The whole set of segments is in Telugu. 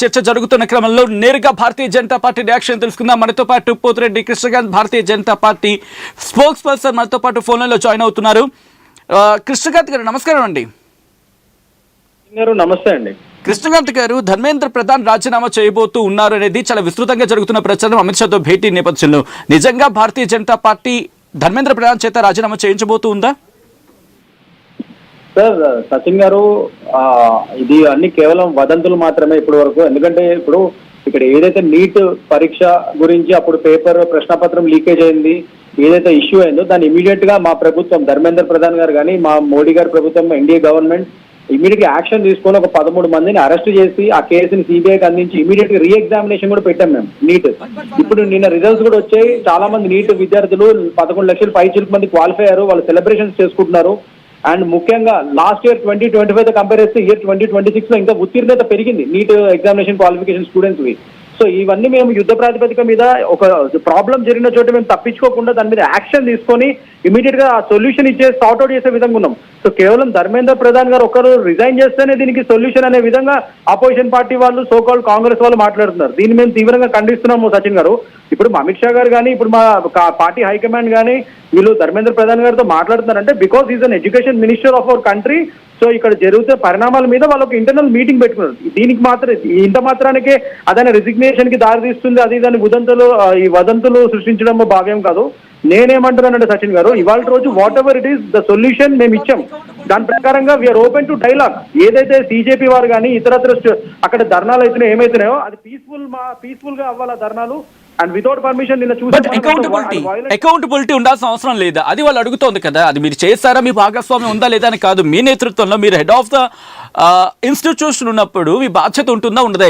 చర్చ జరుగుతున్న క్రమంలో నేరుగా భారతీయ జనతా పార్టీ రియాక్షన్ తెలుసుకుందాం. మనతో పాటు పోతిరెడ్డి కృష్ణకాంత్, భారతీయ జనతా పార్టీ స్పోక్స్ పర్సన్ మనతో పాటు ఫోన్లో జాయిన్ అవుతున్నారు. కృష్ణకాంత్ గారు నమస్కారం అండి. నమస్తే అండి. కృష్ణకాంత్ గారు, ధర్మేంద్ర ప్రధాన్ రాజీనామా చేయబోతూ ఉన్నారు అనేది చాలా విస్తృతంగా జరుగుతున్న ప్రచారం అమిత్ షాతో భేటీ నేపథ్యంలో నిజంగా భారతీయ జనతా పార్టీ ధర్మేంద్ర ప్రధాన్ చేత రాజీనామా చేయించబోతూ ఉందా? సార్, సచిన్ గారు, ఇది అన్ని కేవలం వదంతులు మాత్రమే ఇప్పటి వరకు. ఎందుకంటే ఇప్పుడు ఇక్కడ ఏదైతే నీట్ పరీక్ష గురించి అప్పుడు పేపర్ ప్రశ్నపత్రం లీకేజ్ అయింది, ఏదైతే ఇష్యూ అయిందో దాన్ని ఇమీడియట్ గా మా ప్రభుత్వం, ధర్మేంద్ర ప్రధాన్ గారు కానీ మా మోడీ గారి ప్రభుత్వం, ఎన్డీఏ గవర్నమెంట్ ఇమీడియట్ గా యాక్షన్ తీసుకొని ఒక 13 మందిని అరెస్ట్ చేసి ఆ కేసుని సిబిఐకి అందించి ఇమీడియట్ గా రీఎగ్జామినేషన్ కూడా పెట్టాం మేము నీట్. ఇప్పుడు నిన్న రిజల్ట్స్ కూడా వచ్చాయి. చాలా మంది నీట్ విద్యార్థులు 11 లక్షల పైచిలకు మంది క్వాలిఫై అయ్యారు. వాళ్ళు సెలబ్రేషన్స్ చేసుకుంటున్నారు. అండ్ ముఖ్యంగా లాస్ట్ ఇయర్ 2025 కంపేర్ చేస్తే ఇయర్ 2026 లో ఇంకా ఉత్తీర్ణత పెరిగింది నీట్ ఎగ్జామినేషన్ క్వాలిఫికేషన్ స్టూడెంట్స్ వి. సో ఇవన్నీ మేము యుద్ధ ప్రాతిపదిక మీద ఒక ప్రాబ్లం జరిగిన చోట మేము తప్పించుకోకుండా దాని మీద యాక్షన్ తీసుకొని ఇమీడియట్ గా సొల్యూషన్ ఇచ్చే సార్ట్అవుట్ చేసే విధంగా ఉన్నాం. సో కేవలం ధర్మేంద్ర ప్రధాన్ గారు ఒకరు రిజైన్ చేస్తేనే దీనికి సొల్యూషన్ అనే విధంగా ఆపోజిషన్ పార్టీ వాళ్ళు, సోకాల్ కాంగ్రెస్ వాళ్ళు మాట్లాడుతున్నారు. దీన్ని మేము తీవ్రంగా ఖండిస్తున్నాము సచిన్ గారు. ఇప్పుడు మా అమిత్ షా గారు కానీ, ఇప్పుడు మా పార్టీ హైకమాండ్ కానీ వీళ్ళు ధర్మేంద్ర ప్రధాన్ గారితో మాట్లాడుతున్నారంటే because is an education minister of our country. So ఇక్కడ జరుగుతున్న పరిణామాల మీద వాళ్ళు ఒక ఇంటర్నల్ మీటింగ్ పెట్టుకున్నారు. దీనికి మాత్రం ఇంత మాత్రానికే అదైనా రిజిగ్నేషన్ కి దారితీస్తుంది, అది దాని ఈ వదంతులు సృష్టించడం భావ్యం కాదు. నేనేమంటున్నానంటే సచిన్ గారు, ఇవాళ రోజు what ever it is the solution మేము ఇచ్చాం. దాని ప్రకారంగా వీఆర్ ఓపెన్ టు డైలాగ్. ఏదైతే సిజేపీ వారు కానీ ఇతరత్ర అక్కడ ధర్నాలు అయితున్నాయో ఏమైతున్నాయో అది పీస్ఫుల్ గా అవ్వాలి ధర్నాలు. అండ్ వితౌట్ పర్మిషన్ నిన్న చూసి అకౌంటబిలిటీ ఉండాల్సిన అవసరం లేదా? అది వాళ్ళు అడుగుతోంది కదా. అది మీరు చేస్తారా, మీ భాగస్వామ్యం ఉందా లేదా అని కాదు. మీ నేతృత్వంలో మీరు హెడ్ ఆఫ్ ద ఇన్స్టిట్యూషన్ ఉన్నప్పుడు మీ బాధ్యత ఉంటుందా ఉండదా?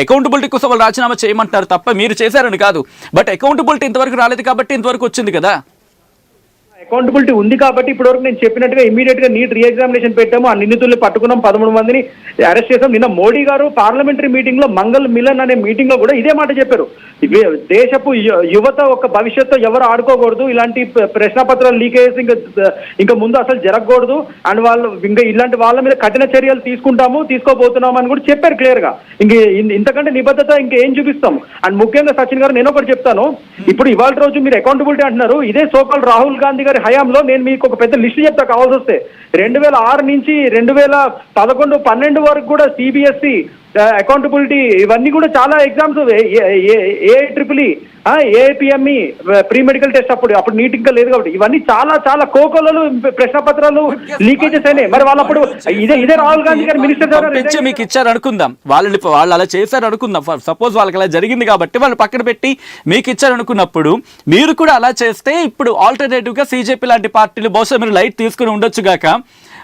అకౌంటబిలిటీ కోసం వాళ్ళు రాజీనామా చేయమంటారు తప్ప మీరు చేశారని కాదు. బట్ అకౌంటబిలిటీ ఇంతవరకు రాలేదు కాబట్టి ఇంతవరకు వచ్చింది కదా. అకౌంటబిలిటీ ఉంది కాబట్టి ఇప్పటివరకు నేను చెప్పినట్టుగా ఇమీడియట్ గా నీట్ రీఎగ్జామినేషన్ పెట్టాము. ఆ నిందితుల్ని పట్టుకున్నాం, 13 మందిని అరెస్ట్ చేసాం. నిన్న మోడీ గారు పార్లమెంటరీ మీటింగ్ లో మంగళ్ మిలన్ అనే మీటింగ్ లో కూడా ఇదే మాట చెప్పారు. దేశపు యువత ఒక భవిష్యత్తు ఎవరు ఆడుకోకూడదు, ఇలాంటి ప్రశ్నపత్రాలు లీకేజ్ ఇంకా ముందు అసలు జరగకూడదు, అండ్ వాళ్ళు ఇంకా ఇలాంటి వాళ్ళ మీద కఠిన చర్యలు తీసుకోబోతున్నాం అని కూడా చెప్పారు క్లియర్ గా. ఇంతకంటే నిబద్ధత ఇంకేం చూపిస్తాం? అండ్ ముఖ్యంగా సచిన్ గారు, నేను ఒకటి చెప్తాను. ఇప్పుడు ఇవాళ రోజు మీరు అకౌంటబిలిటీ అంటున్నారు. ఇదే సోకాల్ రాహుల్ గాంధీ గారి హయాంలో నేను మీకు ఒక పెద్ద లిస్ట్ చెప్తా కావాల్సి వస్తే. 2006 నుంచి 2011, 12 వరకు కూడా సిబిఎస్ఈ అకౌంటబిలిటీ ఇవన్నీ కూడా చాలా ఎగ్జామ్స్, ఏఐఈఈ, ఏఐపిఎంఈ, ప్రీ మెడికల్ టెస్ట్ అప్పుడు నీట్ ఇంకా లేదు కాబట్టి ఇవన్నీ చాలా కోకోలలో ప్రశ్నపత్రాలు లీకేజెస్ అయినాయి. మరి వాళ్ళు అప్పుడు ఇదే రాహుల్ గాంధీ గారు మినిస్టర్ మీకు ఇచ్చారు అనుకుందాం, వాళ్ళు అలా చేశారు అనుకుందాం. సపోజ్ వాళ్ళకి అలా జరిగింది కాబట్టి వాళ్ళు పక్కన పెట్టి మీకు ఇచ్చారు అనుకున్నప్పుడు మీరు కూడా అలా చేస్తే ఇప్పుడు ఆల్టర్నేటివ్ గా సిజేపీ లాంటి పార్టీలు బహుశా మీరు లైట్ తీసుకుని ఉండొచ్చు గాక.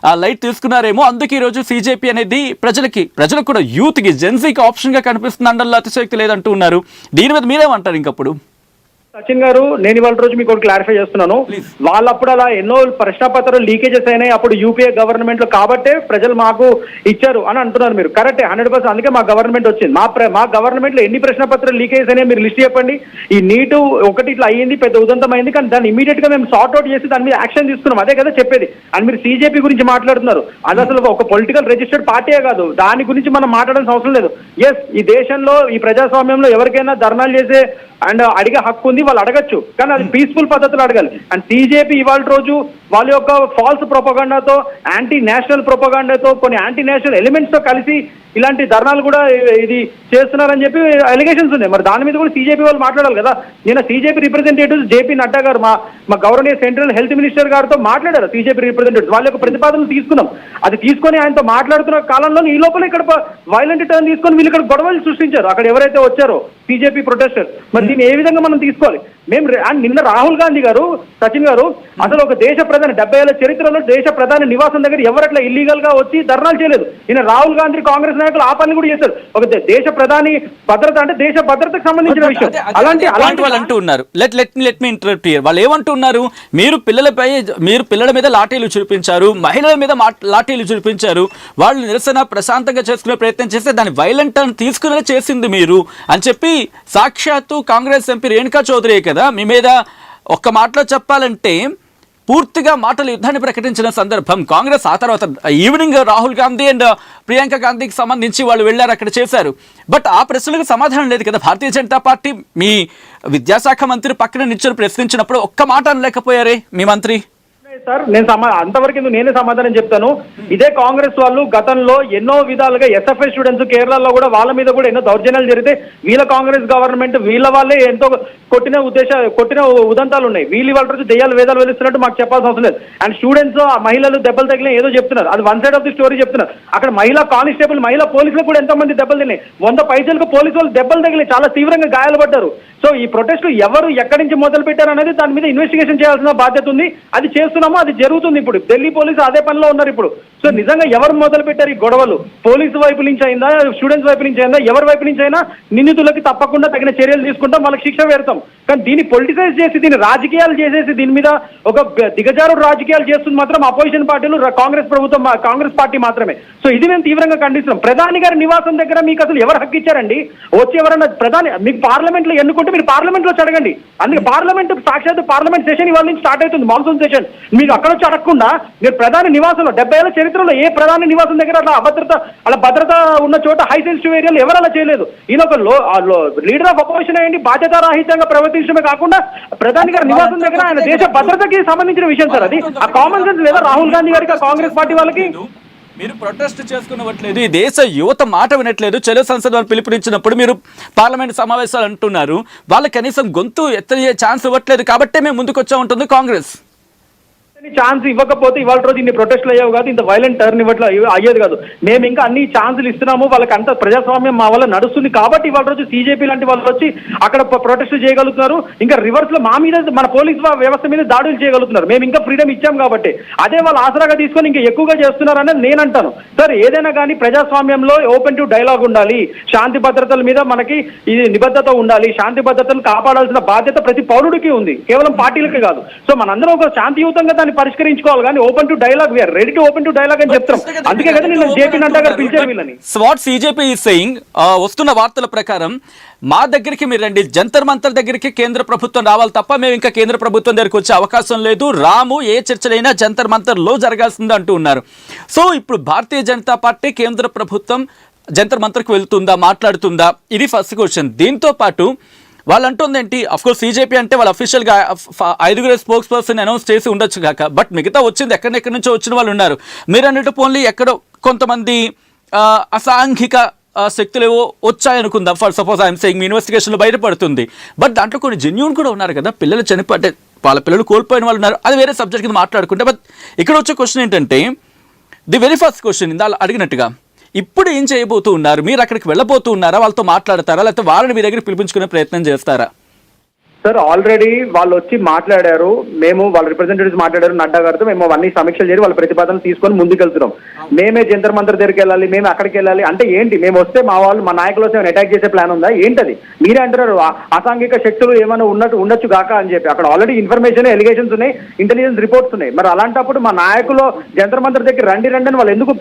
ఆ లైట్ తీసుకున్నారేమో. అందుకే ఈరోజు సిజేపీ అనేది ప్రజలకు కూడా యూత్కి, జెన్సీకి ఆప్షన్ గా కనిపిస్తుంది అనడంలో అతిశయోక్తి లేదంటూ ఉన్నారు. దీని మీద మీరేమంటారు ఇంకప్పుడు? సచిన్ గారు, నేను ఇవాళ రోజు మీకు ఒకటి క్లారిఫై చేస్తున్నాను. వాళ్ళప్పుడు అలా ఎన్నో ప్రశ్నపత్రాలు లీకేజెస్ అయినాయి అప్పుడు యూపీఏ గవర్నమెంట్ లో, కాబట్టే ప్రజలు మాకు ఇచ్చారు అని అంటున్నారు మీరు. కరెక్టే, 100%. అందుకే మా గవర్నమెంట్ వచ్చింది. మా గవర్నమెంట్ లో ఎన్ని ప్రశ్నపత్రాలు లీకేజెస్ అయినాయి మీరు లిస్ట్ చెప్పండి. ఈ నీటు ఒకటి ఇట్లా అయ్యింది, పెద్ద ఉదంతం అయింది, కానీ దాన్ని ఇమీడియట్ గా మేము సార్ట్అవుట్ చేసి దాని మీద యాక్షన్ తీసుకున్నాం. అదే కదా చెప్పేది. అండ్ మీరు సిజేపీ గురించి మాట్లాడుతున్నారు. అది అసలు ఒక పొలిటికల్ రిజిస్టర్డ్ పార్టీయే కాదు. దాని గురించి మనం మాట్లాడాల్సిన అవసరం లేదు. ఎస్, ఈ దేశంలో ఈ ప్రజాస్వామ్యంలో ఎవరికైనా ధర్నాలు చేసే అండ్ అడిగే హక్కు ఉంది, వాళ్ళు అడగచ్చు, కానీ అది పీస్ఫుల్ పద్ధతిలో అడగాలి. అండ్ సిజేపీ ఇవాళ రోజు వాళ్ళ యొక్క ఫాల్స్ ప్రొపగాండాతో, యాంటీ నేషనల్ ప్రొపగాండాతో, కొన్ని యాంటీ నేషనల్ ఎలిమెంట్స్ తో కలిసి ఇలాంటి ధర్నాలు కూడా ఇది చేస్తున్నారని చెప్పి అలిగేషన్స్ ఉన్నాయి. మరి దాని మీద కూడా సిజేపీ వాళ్ళు మాట్లాడాలి కదా. నిన్న సిజేపీ రిప్రజెంటేటివ్స్ జేపీ నడ్డా గారు మా గౌరవనీయ సెంట్రల్ హెల్త్ మినిస్టర్ గారితో మాట్లాడారు. సిజేపీ రిప్రజెంటేటివ్స్ వాళ్ళ యొక్క ప్రతిపాదనలు తీసుకున్నాం. అది తీసుకొని ఆయనతో మాట్లాడుతున్న కాలంలో ఈ లోపల ఇక్కడ వైలెంట్ టర్న్ తీసుకొని వీళ్ళు ఇక్కడ గొడవలు సృష్టించారు అక్కడ ఎవరైతే వచ్చారో సిజేపీ ప్రొటెస్టర్. మరి దీన్ని ఏ విధంగా మనం తీసుకోవాలి? నిన్న రాహుల్ గాంధీ గారు, సచిన్ గారు, అసలు ఒక దేశ ప్రధాని 70 ఏళ్ల చరిత్రలో దేశ ప్రధాని నివాసం దగ్గర ఎవరట్లా ఇల్లీగల్ గా వచ్చి ధర్నాలు చేయలేదు. నిన్న రాహుల్ గాంధీ కాంగ్రెస్ నాయకులు ఆ పని కూడా చేశారు. ఒక దేశ ప్రధాని భద్రత అంటే దేశ భద్రతకు సంబంధించిన విషయం. అలాంటి వాళ్ళు అంటూ ఉన్నారు. Let me interrupt here. వాళ్ళు ఏమంటున్నారు? మీరు పిల్లల మీద లాఠీలు చూపించారు, మహిళల మీద లాఠీలు చూపించారు, వాళ్ళు నిరసన ప్రశాంతంగా చేసుకునే ప్రయత్నం చేస్తే దాన్ని వైలెంట్ అని తీసుకునే చేసింది మీరు అని చెప్పి సాక్షాత్తు కాంగ్రెస్ ఎంపీ రేణుకా చౌదరి కదా మీ మీద ఒక్క మాటలో చెప్పాలంటే పూర్తిగా మాటల యుద్ధాన్ని ప్రకటించిన సందర్భం కాంగ్రెస్. ఆ తర్వాత ఈవినింగ్ రాహుల్ గాంధీ అండ్ ప్రియాంక గాంధీకి సంబంధించి వాళ్ళు వెళ్ళారు, అక్కడ చేశారు. బట్ ఆ ప్రశ్నలకు సమాధానం లేదు కదా. భారతీయ జనతా పార్టీ మీ విద్యాశాఖ మంత్రి పక్కన నిల్చొని ప్రశ్నించినప్పుడు ఒక్క మాట అనలేకపోయారే మీ మంత్రి? సార్ నేను అంతవరకు నేనే సమాధానం చెప్తాను. ఇదే కాంగ్రెస్ వాళ్ళు గతంలో ఎన్నో విధాలుగా ఎస్ఎఫ్ఐ స్టూడెంట్స్ కేరళలో కూడా వాళ్ళ మీద కూడా ఎన్నో దౌర్జన్యాలు జరిగితే వీళ్ళ కాంగ్రెస్ గవర్నమెంట్ వీళ్ళ వాళ్ళే ఎంతో కొట్టిన ఉదంతాలు ఉన్నాయి. వీళ్ళు వాళ్ళ రోజు దెయ్యాలు వేదాలు వెలుస్తున్నట్టు మాకు చెప్పాల్సిన అవసరం లేదు. అండ్ స్టూడెంట్స్ ఆ మహిళలు దెబ్బలు తగిలిన ఏదో చెప్తున్నారు, అది one side of the story చెప్తున్నారు. అక్కడ మహిళా కానిస్టేబుల్ మహిళా పోలీసులు కూడా ఎంతో మంది దెబ్బలు తిన్నాయి. 100 పైసలకు పోలీసు వాళ్ళు దెబ్బలు తగిలి చాలా తీవ్రంగా గాయాలు పడ్డారు. సో ఈ ప్రొటెస్ట్లు ఎవరు ఎక్కడి నుంచి మొదలు పెట్టారు అనేది దాని మీద ఇన్వెస్టిగేషన్ చేయాల్సిన బాధ్యత ఉంది. అది చేస్తున్నామో అది జరుగుతుంది. ఇప్పుడు ఢిల్లీ పోలీసు అదే పనిలో ఉన్నారు ఇప్పుడు. సో నిజంగా ఎవరు మొదలు పెట్టారు ఈ గొడవలు? పోలీసు వైపు నుంచి అయిందా, స్టూడెంట్స్ వైపు నుంచి అయిందా, ఎవరి వైపు నుంచి అయినా నిందితులకి తప్పకుండా తగిన చర్యలు తీసుకుంటాం, వాళ్ళకి శిక్ష పెడతాం. కానీ దీన్ని పొలిటిసైజ్ చేసి దీన్ని రాజకీయాలు చేసేసి దీని మీద ఒక దిగజారుడు రాజకీయాలు చేస్తుంది మాత్రం అపోజిషన్ పార్టీలు, కాంగ్రెస్ ప్రభుత్వం, కాంగ్రెస్ పార్టీ మాత్రమే. సో ఇది మేము తీవ్రంగా ఖండిస్తున్నాం. ప్రధాని గారి నివాసం దగ్గర మీకు అసలు ఎవరు హక్కు ఇచ్చారండి? వచ్చి ఎవరన్నా ప్రధాని మీకు పార్లమెంట్ లో ఎన్నుకుంటే మీరు పార్లమెంట్ లో అడగండి. అందుకే పార్లమెంట్ సాక్షాత్ పార్లమెంట్ సెషన్ ఇవాళ నుంచి స్టార్ట్ అవుతుంది, మాన్సూన్ సెషన్. మీకు అక్కడ వచ్చి అడగకుండా మీరు ప్రధాని నివాసంలో 70 ఏళ్ల చరిత్రలో ఏ ప్రధాని నివాసం దగ్గర అలా భద్రత ఉన్న చోట హై సెన్సిటివ్ ఏరియాలు ఎవరు అలా చేయలేదు. ఈయన ఒక లీడర్ ఆఫ్ అపోజిషన్ అయ్యండి, బాధ్యత రాహిత్యంగా ప్రవర్తించడమే కాకుండా ప్రధాని గారి నివాసం దగ్గర ఆయన దేశ భద్రతకి సంబంధించిన విషయం సార్. అది ఆ కామన్ సెన్స్ లేదా రాహుల్ గాంధీ గారికి, కాంగ్రెస్ పార్టీ వాళ్ళకి? మీరు ప్రొటెస్ట్ చేసుకున్నట్లేదు, ఈ దేశ యువత మాట వినట్లేదు. చలో సంసద్ వాళ్ళు పిలుపునిచ్చినప్పుడు మీరు పార్లమెంట్ సమావేశాలు అంటున్నారు, వాళ్ళకి కనీసం గొంతు ఎత్తయ్యే ఛాన్స్ ఇవ్వట్లేదు. కాబట్టే మేము ముందుకు వచ్చా ఉంటుంది కాంగ్రెస్. ఛాన్స్ ఇవ్వకపోతే ఇవాళ రోజు ఇన్ని ప్రొటెస్ట్లు అయ్యేవి కాదు, ఇంత వైలెంట్ టర్న్ అయ్యేది కాదు. మేము ఇంకా అన్ని ఛాన్సులు ఇస్తున్నాము, వాళ్ళకి అంత ప్రజాస్వామ్యం మా వల్ల నడుస్తుంది కాబట్టి ఇవాళ రోజు సీజేపీ లాంటి వాళ్ళు వచ్చి అక్కడ ప్రొటెస్ట్ చేయగలుగుతున్నారు. ఇంకా రివర్స్ లో మా మీద, మన పోలీస్ వ్యవస్థ మీద దాడులు చేయగలుగుతున్నారు. మేము ఇంకా ఫ్రీడమ్ ఇచ్చాం కాబట్టి. అదే వాళ్ళు ఆసరాగా తీసుకొని ఇంకా ఎక్కువగా చేస్తున్నారు అనేది నేను అంటాను. సార్ ఏదైనా కానీ ప్రజాస్వామ్యంలో ఓపెన్ టు డైలాగ్ ఉండాలి, శాంతి భద్రతల మీద మనకి ఇది నిబద్ధత ఉండాలి. శాంతి భద్రతలు కాపాడాల్సిన బాధ్యత ప్రతి పౌరుడికి ఉంది, కేవలం పార్టీలకి కాదు. సో మనందరం ఒక శాంతియుతంగా దాన్ని పరిష్కరించుకోవాలి. కానీ open to dialogue, we are ready to open to dialogue అని చెప్తాం. అందుకే కదా నేను జేపీ నడ్డా గారు పిలిచారు వీళ్ళని. వాట్ సిజేపీ ఈజ్ సేయింగ్, వస్తున్న వార్తల ప్రకారం మా దగ్గరికి మీరు రండి, జంతర్ మంతర్ దగ్గరికి కేంద్ర ప్రభుత్వం రావాలి తప్ప మేము ఇంకా కేంద్ర ప్రభుత్వం దగ్గరికి వచ్చే అవకాశం లేదు, రాము, ఏ చర్చలైనా జంతర్ మంతర్ లో జరగాల్సింది అంటూ ఉన్నారు. సో ఇప్పుడు భారతీయ జనతా పార్టీ కేంద్ర ప్రభుత్వం జంతర్ మంతర్కి వెళ్తుందా, మాట్లాడుతుందా? ఇది ఫస్ట్ క్వశ్చన్. దీంతో పాటు వాళ్ళు అంటుంది ఏంటి, అఫ్కోర్స్ సీజేపీ అంటే వాళ్ళు అఫీషియల్గా 5 స్పోక్స్ పర్సన్ అనౌన్స్ చేసి ఉండొచ్చు కాక, బట్ మిగతా వచ్చింది ఎక్కడెక్కడి నుంచో వచ్చిన వాళ్ళు ఉన్నారు. మీరు అన్నట్టు పోన్లీ ఎక్కడో కొంతమంది అసాంఘిక శక్తులు ఏవో వచ్చాయనుకుందాం, ఫర్ సపోజ్ ఐఎమ్ సేయింగ్, మీ ఇన్వెస్టిగేషన్లో బయటపడుతుంది. బట్ దాంట్లో కొన్ని జెన్యూన్ కూడా ఉన్నారు కదా, పిల్లలు చనిపోతే వాళ్ళ పిల్లలు కోల్పోయిన వాళ్ళు ఉన్నారు, అది వేరే సబ్జెక్ట్ కింద మాట్లాడుకుంటే. బట్ ఇక్కడ వచ్చే క్వశ్చన్ ఏంటంటే, ది వెరీ ఫస్ట్ క్వశ్చన్ ఇందా అడిగినట్టుగా, ఇప్పుడు ఏం చేయబోతూ ఉన్నారు? మీరు అక్కడికి వెళ్ళబోతూ ఉన్నారా, వాళ్ళతో మాట్లాడతారా, లేకపోతే వాళ్ళని మీ దగ్గర పిలిపించుకునే ప్రయత్నం చేస్తారా? సార్ ఆల్రెడీ వాళ్ళు వచ్చి మాట్లాడారు, మేము వాళ్ళ రిప్రజెంటేటివ్స్ మాట్లాడారు నడ్డా గారితో. మేము అవన్నీ సమీక్షలు చేసి వాళ్ళ ప్రతిపాదనలు తీసుకొని ముందుకెళ్తున్నాం. మేమే జంతర్ మంతర్ దగ్గరికి వెళ్ళాలి, మేము అక్కడికి వెళ్ళాలి అంటే ఏంటి? మేము వస్తే మా వాళ్ళు, మా నాయకులు వస్తే అటాక్ చేసే ప్లాన్ ఉందా ఏంటది? మీరే అంటున్నారు అసాంఘిక శక్తులు ఏమైనా ఉండొచ్చు కాక అని చెప్పి. అక్కడ ఆల్రెడీ ఇన్ఫర్మేషన్, ఎలిగేషన్స్ ఉన్నాయి, ఇంటెలిజెన్స్ రిపోర్ట్స్ ఉన్నాయి. మరి అలాంటప్పుడు మా నాయకులు జంతర్ మంతర్ దగ్గర రండి అని వాళ్ళు ఎందుకు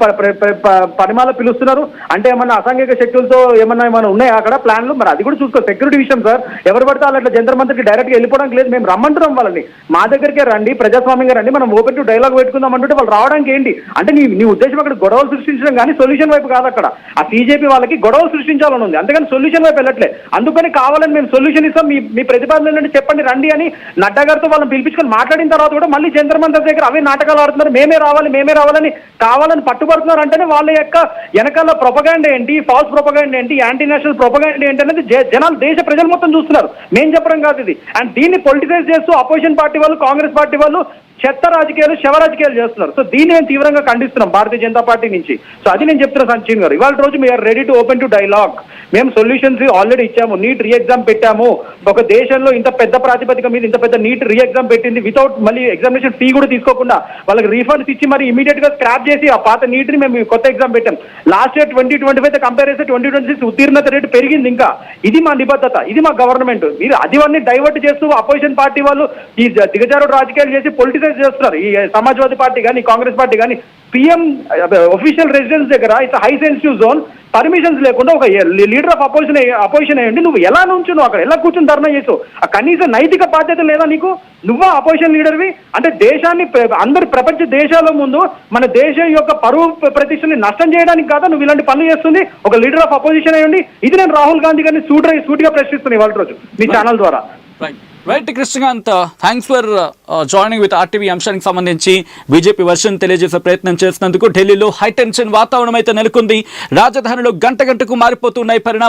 పనిమాల పిలుస్తున్నారు? అంటే ఏమన్నా అసాంఘిక శక్తులతో ఏమన్నా ఉన్నాయా అక్కడ ప్లాన్లు? మరి అది కూడా చూసుకో, సెక్యూరిటీ విషయం సార్. ఎవరు పడితే అట్లా జంతర్ మంతర్ డైరెక్ట్ గా వెళ్ళిపోవడానికి లేదు. మేము రమ్మంటున్నాం వాళ్ళని, మా దగ్గరికే రండి, ప్రజాస్వామ్యంగా రండి, మనం ఓపెన్ టు డైలాగ్ పెట్టుకుందాం అంటుంటే వాళ్ళు రావడానికి ఏంటి అంటే నీ ఉద్దేశం అక్కడ గొడవలు సృష్టించడం కానీ సొల్యూషన్ వైపు కాదు. అక్కడ ఆ సీజేపీ వాళ్ళకి గొడవలు సృష్టించాలని ఉంది, అంతేగాని సొల్యూషన్ వైపు వెళ్ళట్లే. అందుకని కావాలని మేము సొల్యూషన్ ఇస్తాం, మీ ప్రతిపాదన ఏంటంటే చెప్పండి రండి అని నడ్డా గారితో వాళ్ళని పిలిపించుకొని మాట్లాడిన తర్వాత కూడా మళ్ళీ జంతర్ మంతర్ దగ్గర అవే నాటకాలు ఆడుతున్నారు. మేమే రావాలని కావాలని పట్టుబడుతున్నారు. అంటేనే వాళ్ళ యొక్క వెనకాల ప్రొపగాండా ఏంటి, ఫాల్స్ ప్రొపగాండా ఏంటి, యాంటీ నేషనల్ ప్రొపగాండా ఏంటి అనేది జనాలు, దేశ ప్రజలు మొత్తం చూస్తున్నారు. మేము చెప్పడం కాదు ఇది. అండ్ దీన్ని పొలిటిసైజ్ చేస్తూ అపోజిషన్ పార్టీ వాళ్ళు, కాంగ్రెస్ పార్టీ వాళ్ళు చెత్త రాజకీయాలు, శవ రాజకీయాలు చేస్తున్నారు. సో దీన్ని మేము తీవ్రంగా ఖండిస్తున్నాం భారతీయ జనతా పార్టీ నుంచి. సో అది నేను చెప్తున్నా సంచీన్ గారు, ఇవాళ రోజు we are ready to open to dialogue. మేము సొల్యూషన్స్ ఆల్రెడీ ఇచ్చాము, నీట్ రీ ఎగ్జామ్ పెట్టాము. ఒక దేశంలో ఇంత పెద్ద ప్రాతిపదిక మీద ఇంత పెద్ద నీట్ రీ ఎగ్జామ్ పెట్టింది వితౌట్ మళ్ళీ ఎగ్జామినేషన్ ఫీ కూడా తీసుకోకుండా వాళ్ళకి రీఫండ్స్ ఇచ్చి మరి ఇమీడియట్ గా స్క్రాప్ చేసి ఆ పాత నీట్ ని మేము కొత్త ఎగ్జామ్ పెట్టాం. లాస్ట్ ఇయర్ 2025 కంపేర్ చేస్తే 2026 ఉత్తీర్ణత రేటు పెరిగింది. ఇంకా ఇది మా నిబద్ధత, ఇది మా గవర్నమెంట్. మీరు అదివన్నీ డైవర్ట్ చేస్తూ అపోజిషన్ పార్టీ వాళ్ళు ఈ దిగజారుడు రాజకీయాలు చేసి పొలిటిసైజ్ రైజ్ చేస్తున్నారు. ఈ సమాజ్వాదీ పార్టీ కానీ కాంగ్రెస్ పార్టీ కానీ పిఎం ఒఫీషియల్ రెసిడెన్స్ దగ్గర it's high sensitive zone, permissions లేకుండా ఒక లీడర్ ఆఫ్ అపోజిషన్ అయ్యండి నువ్వు ఎలా నుంచి నువ్వు అక్కడ ఎలా కూర్చొని ధర్నా చేసావు? ఆ కనీస నైతిక బాధ్యత లేదా నీకు? నువ్వా అపోజిషన్ లీడర్వి? అంటే దేశాన్ని అందరి ప్రపంచ దేశాల ముందు మన దేశం యొక్క పరువు ప్రతిష్టని నష్టం చేయడానికి కాదా నువ్వు ఇలాంటి పనులు చేస్తుంది ఒక లీడర్ ఆఫ్ అపోజిషన్ అయ్యండి? ఇది నేను రాహుల్ గాంధీ గారిని సూటిగా ప్రశ్నిస్తున్నాను ఇవాళ రోజు మీ ఛానల్ ద్వారా. Right Krishnakant, thanks for joining with RTV. అంశానికి సంబంధించి బీజేపీ వర్షన్ తెలియజేసే ప్రయత్నం చేసినందుకు. ఢిల్లీలో హై టెన్షన్ వాతావరణం అయితే నెలకొంది. రాజధానిలో గంటకు మారిపోతున్నాయి పరిణామాలు.